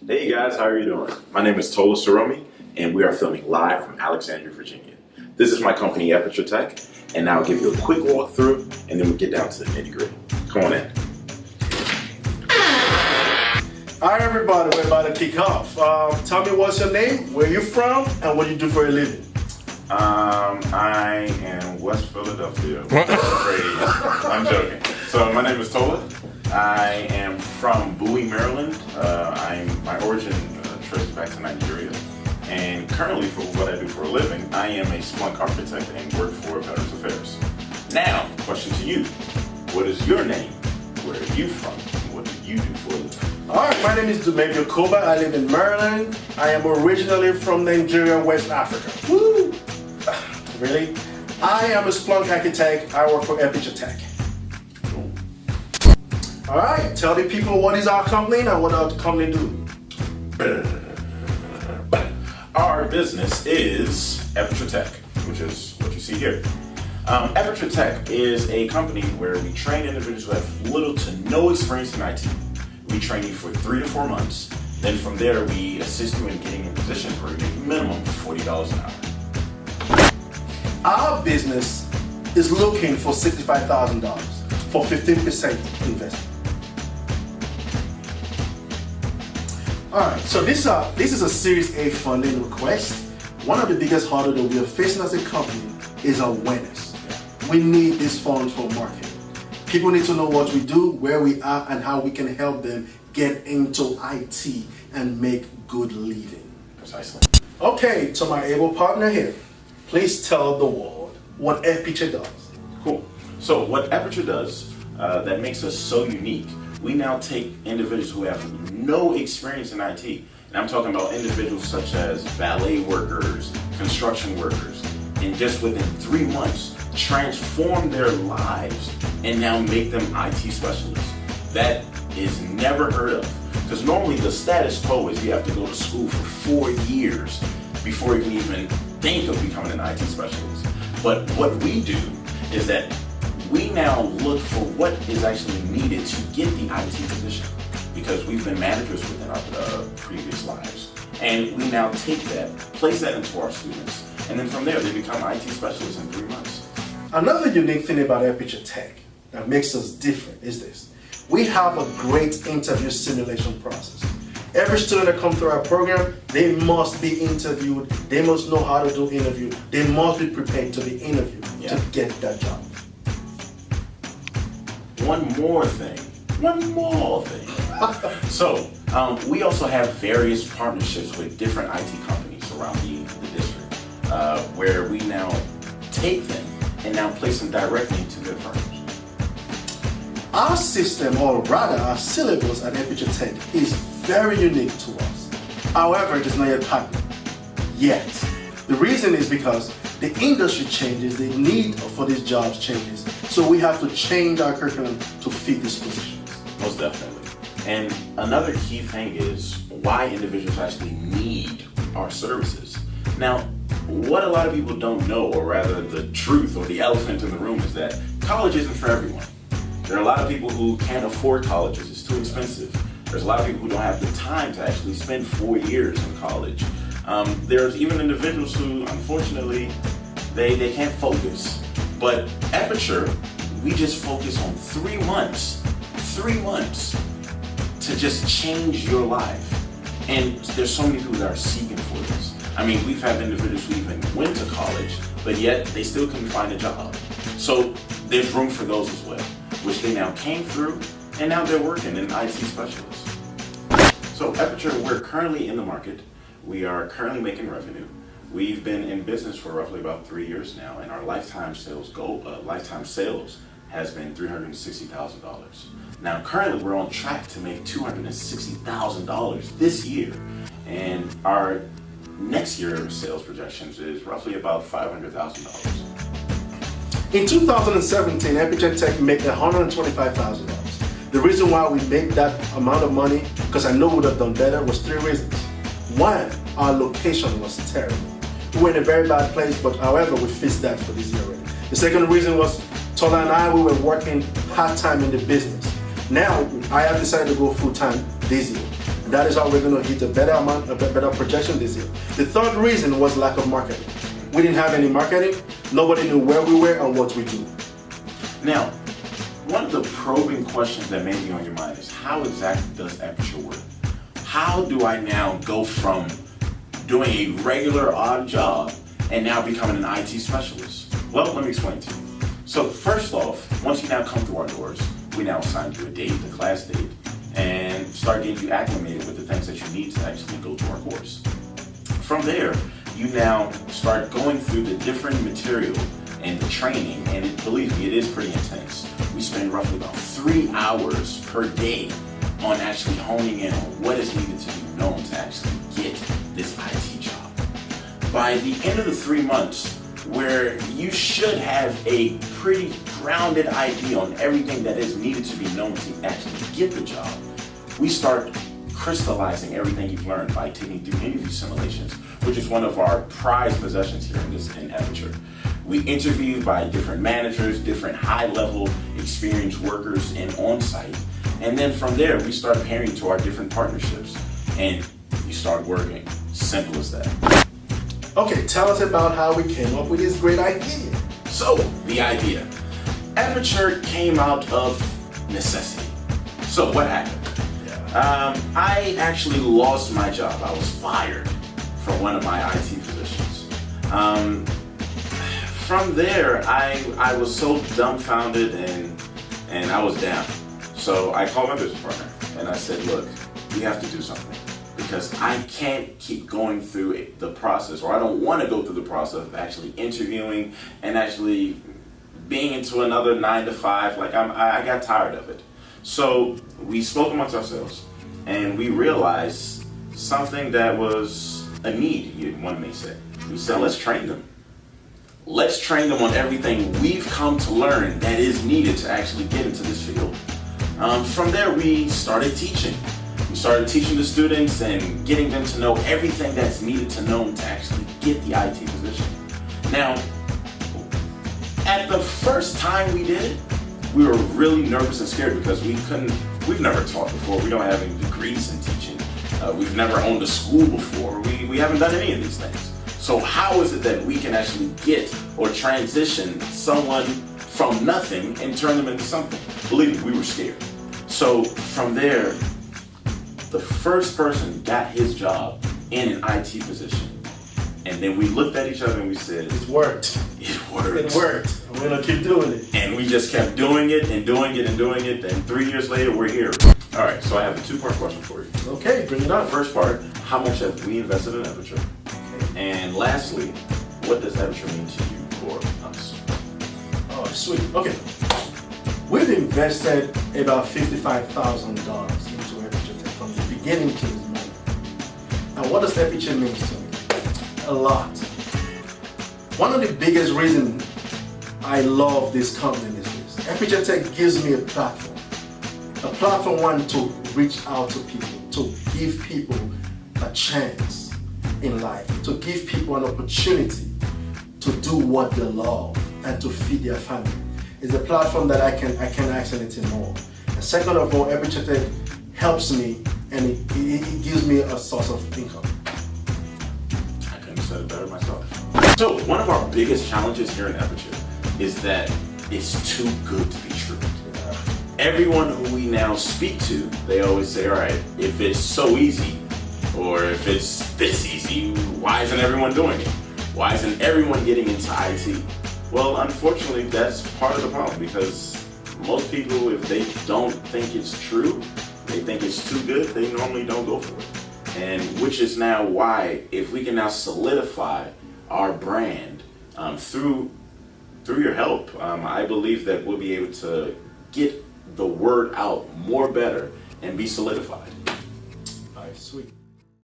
Hey guys, how are you doing? My name is Tola Saromi, and we are filming live from Alexandria, Virginia. This is my company, Aperture Tech, and now I'll give you a quick walkthrough, and then we'll get down to the nitty-gritty. Come on in. Hi everybody, we're about to kick off. Tell me what's your name, where you from, and what you do for a living. I am West Philadelphia. I'm joking. So my name is Tola. I am from Bowie, Maryland. My origin traces back to Nigeria. And currently, for what I do for a living, I am a Splunk architect and work for Veterans Affairs. Now, question to you. What is your name? Where are you from? And what do you do for a living? Alright, my name is Dumebio Koba. I live in Maryland. I am originally from Nigeria, West Africa. Woo! Really? I am a Splunk architect. I work for Aperture Tech. Alright, tell the people what is our company and what our company do. Our business is Aperture Tech, which is what you see here. Aperture Tech is a company where we train individuals who have little to no experience in IT. We train you for 3 to 4 months. Then from there, we assist you in getting in positions where you make minimum $40 an hour. Our business is looking for $65,000 for 15% investment. Alright, so this is a Series A funding request. One of the biggest hurdles that we are facing as a company is awareness. We need these funds for marketing. People need to know what we do, where we are, and how we can help them get into IT and make good living. Precisely. Okay, to my able partner here, please tell the world what Aperture does. Cool. So what Aperture does that makes us so unique, we now take individuals who have no experience in IT, and I'm talking about individuals such as valet workers, construction workers, and just within 3 months, transform their lives and now make them IT specialists. That is never heard of, because normally the status quo is you have to go to school for 4 years before you can even think of becoming an IT specialist. But what we do is that we now look for what is actually needed to get the IT position, because we've been managers within our previous lives. And we now take that, place that into our students, and then from there they become IT specialists in 3 months. Another unique thing about Aperture Tech that makes us different is this. We have a great interview simulation process. Every student that comes through our program, they must be interviewed, they must know how to do interview, they must be prepared to be interviewed to get that job. One more thing. So, we also have various partnerships with different IT companies around the district, where we now take them and now place them directly into their firms. Our system, or rather our syllabus at Aperture Tech, is very unique to us. However, it is not yet patented. Yet. The reason is because the industry changes, the need for these jobs changes, so we have to change our curriculum to fit these positions. Most definitely. And another key thing is why individuals actually need our services. Now, what a lot of people don't know, or rather the truth or the elephant in the room, is that college isn't for everyone. There are a lot of people who can't afford colleges, it's too expensive. There's a lot of people who don't have the time to actually spend 4 years in college. There's even individuals who, unfortunately, they can't focus. But Aperture, we just focus on 3 months to just change your life. And there's so many people that are seeking for this. I mean, we've had individuals who even went to college, but yet they still couldn't find a job. So there's room for those as well, which they now came through, and now they're working in IT specialists. So Aperture, we're currently in the market. We are currently making revenue. We've been in business for roughly about 3 years now, and our lifetime sales has been $360,000. Now, currently, we're on track to make $260,000 this year, and our next year sales projections is roughly about $500,000. In 2017, Aperture Tech made $125,000. The reason why we made that amount of money, because I know we would have done better, was 3 reasons. One, our location was terrible. We were in a very bad place, but however, we fixed that for this year already. The second reason was Tola and I, we were working part-time in the business. Now, I have decided to go full-time this year. That is how we're going to hit a better amount, a better projection this year. The third reason was lack of marketing. We didn't have any marketing. Nobody knew where we were and what we do. Now, one of the probing questions that may be on your mind is, how exactly does Aperture work? How do I now go from doing a regular odd job and now becoming an IT specialist? Well, let me explain to you. So first off, once you now come through our doors, we now assign you a date, the class date, and start getting you acclimated with the things that you need to actually go through our course. From there, you now start going through the different material and the training, and believe me, it is pretty intense. We spend roughly about 3 hours per day on actually honing in on what is needed to be known to actually get this IT job. By the end of the 3 months, where you should have a pretty grounded idea on everything that is needed to be known to actually get the job, we start crystallizing everything you've learned by taking through interview simulations, which is one of our prized possessions here in Aperture. We interview by different managers, different high-level experienced workers and on-site, and then from there we start pairing to our different partnerships, and you start working. Simple as that. Okay, tell us about how we came up with this great idea. So, the idea. Aperture came out of necessity. So, what happened? I actually lost my job. I was fired from one of my IT positions. From there, I was so dumbfounded and I was down. So I called my business partner and I said, look, we have to do something, because I can't keep going through the process, or I don't want to go through the process of actually interviewing and actually being into another 9 to 5. Like I got tired of it. So we spoke amongst ourselves and we realized something that was a need, one may say. We said, let's train them. Let's train them on everything we've come to learn that is needed to actually get into this field. From there, we started teaching. We started teaching the students and getting them to know everything that's needed to know to actually get the IT position. Now, at the first time we did it, we were really nervous and scared because we've never taught before. We don't have any degrees in teaching. We've never owned a school before. We haven't done any of these things. So how is it that we can actually get or transition someone from nothing and turn them into something? Believe me, we were scared. So from there, the first person got his job in an IT position. And then we looked at each other and we said, It worked. It worked. It worked. And we're going to keep doing it. And we just kept doing it and doing it and doing it. And 3 years later, we're here. All right, so I have a 2-part question for you. Okay, bring it The on. first part, how much have we invested in Aperture? And lastly, what does Aperture mean to you or us? Oh, sweet. Okay. We've invested about $55,000 into Aperture Tech from the beginning to this moment. And what does Aperture mean to me? A lot. One of the biggest reasons I love this company is this. Aperture Tech gives me a platform. A platform, one, to reach out to people, to give people a chance in life, to give people an opportunity to do what they love and to feed their family. It's a platform that I can ask anything more. And second of all, Aperture Tech helps me and it gives me a source of income. I couldn't have said it better myself. So one of our biggest challenges here in Aperture is that it's too good to be true. Everyone who we now speak to, they always say, all right, if it's so easy, or if it's this easy, why isn't everyone doing it? Why isn't everyone getting into IT? Well, unfortunately, that's part of the problem, because most people, if they don't think it's true, they think it's too good, they normally don't go for it. And which is now why, if we can now solidify our brand through your help, I believe that we'll be able to get the word out more better and be solidified. All right, sweet.